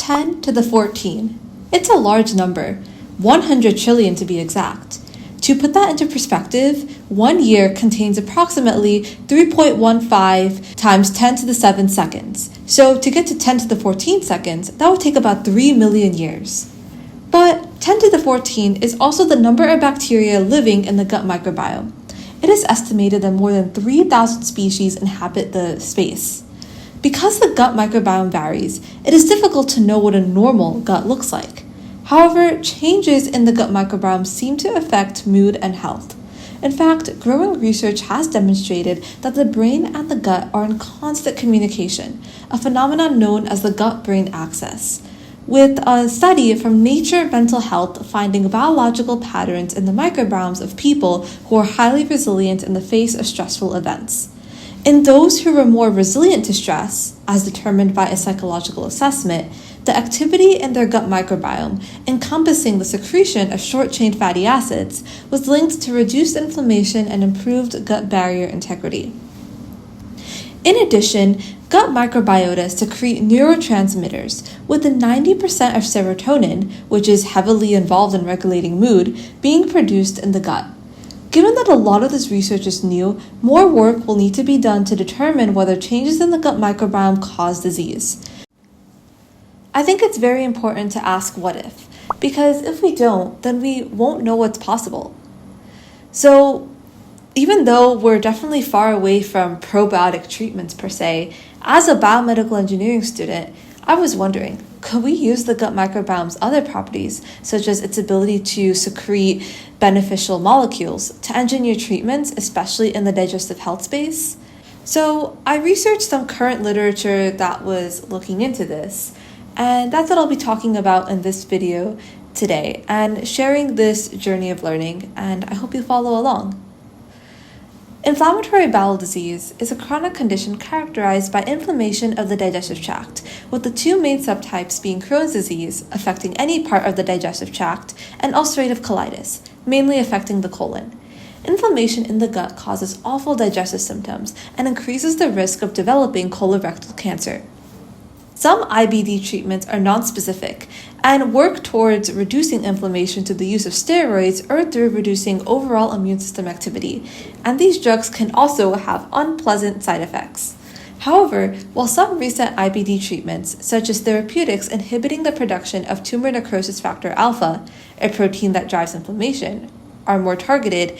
10 to the 14. It's a large number, 100 trillion to be exact. To put that into perspective, 1 year contains approximately 3.15 times 10 to the 7 seconds. So to get to 10 to the 14 seconds, that would take about 3 million years. But 10 to the 14 is also the number of bacteria living in the gut microbiome. It is estimated that more than 3,000 species inhabit the space. Because the gut microbiome varies, it is difficult to know what a normal gut looks like. However, changes in the gut microbiome seem to affect mood and health. In fact, growing research has demonstrated that the brain and the gut are in constant communication, a phenomenon known as the gut-brain axis, with a study from Nature Mental Health finding biological patterns in the microbiomes of people who are highly resilient in the face of stressful events. In those who were more resilient to stress, as determined by a psychological assessment, the activity in their gut microbiome, encompassing the secretion of short-chain fatty acids, was linked to reduced inflammation and improved gut barrier integrity. In addition, gut microbiota secrete neurotransmitters, with the 90% of serotonin, which is heavily involved in regulating mood, being produced in the gut. Given that a lot of this research is new, more work will need to be done to determine whether changes in the gut microbiome cause disease. I think it's very important to ask what if, because if we don't, then we won't know what's possible. So, even though we're definitely far away from probiotic treatments per se, as a biomedical engineering student, I was wondering, could we use the gut microbiome's other properties, such as its ability to secrete beneficial molecules, to engineer treatments, especially in the digestive health space? So I researched some current literature that was looking into this, and that's what I'll be talking about in this video today, and sharing this journey of learning, and I hope you follow along. Inflammatory bowel disease is a chronic condition characterized by inflammation of the digestive tract, with the two main subtypes being Crohn's disease, affecting any part of the digestive tract, and ulcerative colitis, mainly affecting the colon. Inflammation in the gut causes awful digestive symptoms and increases the risk of developing colorectal cancer. Some IBD treatments are nonspecific and work towards reducing inflammation through the use of steroids or through reducing overall immune system activity, and these drugs can also have unpleasant side effects. However, while some recent IBD treatments, such as therapeutics inhibiting the production of tumor necrosis factor alpha, a protein that drives inflammation, are more targeted,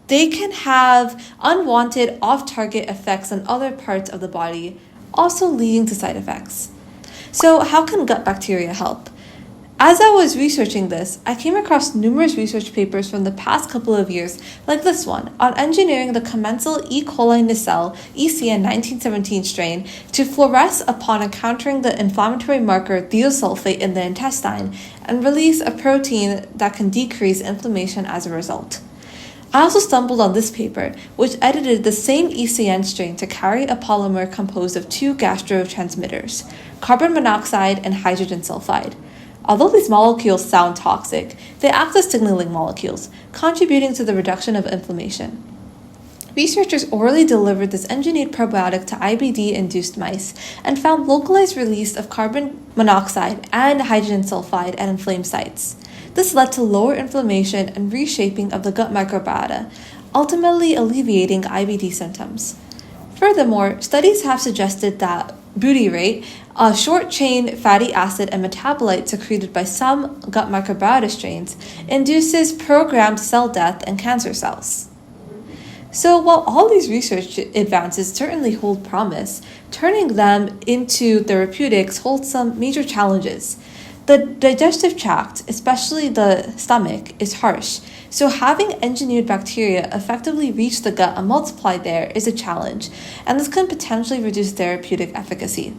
they can have unwanted off-target effects on other parts of the body, also leading to side effects. So how can gut bacteria help? As I was researching this, I came across numerous research papers from the past couple of years, like this one, on engineering the commensal E. coli nacelle ECN 1917 strain to fluoresce upon encountering the inflammatory marker thiosulfate in the intestine and release a protein that can decrease inflammation as a result. I also stumbled on this paper, which edited the same ECN strain to carry a polymer composed of two gastrotransmitters, carbon monoxide and hydrogen sulfide. Although these molecules sound toxic, they act as signaling molecules, contributing to the reduction of inflammation. Researchers orally delivered this engineered probiotic to IBD-induced mice and found localized release of carbon monoxide and hydrogen sulfide at inflamed sites. This led to lower inflammation and reshaping of the gut microbiota, ultimately alleviating IBD symptoms. Furthermore, studies have suggested that butyrate, a short-chain fatty acid and metabolite secreted by some gut microbiota strains, induces programmed cell death in cancer cells. So while all these research advances certainly hold promise, turning them into therapeutics holds some major challenges. The digestive tract, especially the stomach, is harsh, so having engineered bacteria effectively reach the gut and multiply there is a challenge, and this can potentially reduce therapeutic efficacy.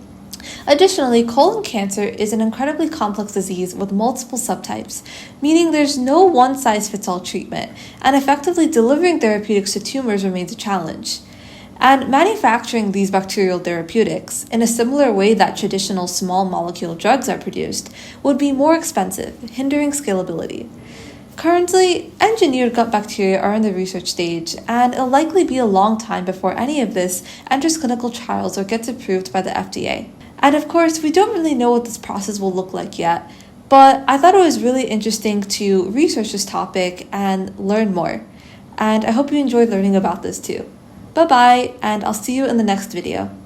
Additionally, colon cancer is an incredibly complex disease with multiple subtypes, meaning there's no one-size-fits-all treatment, and effectively delivering therapeutics to tumors remains a challenge. And manufacturing these bacterial therapeutics, in a similar way that traditional small molecule drugs are produced, would be more expensive, hindering scalability. Currently, engineered gut bacteria are in the research stage, and it'll likely be a long time before any of this enters clinical trials or gets approved by the FDA. And of course, we don't really know what this process will look like yet, but I thought it was really interesting to research this topic and learn more. And I hope you enjoyed learning about this too. Bye bye, and I'll see you in the next video.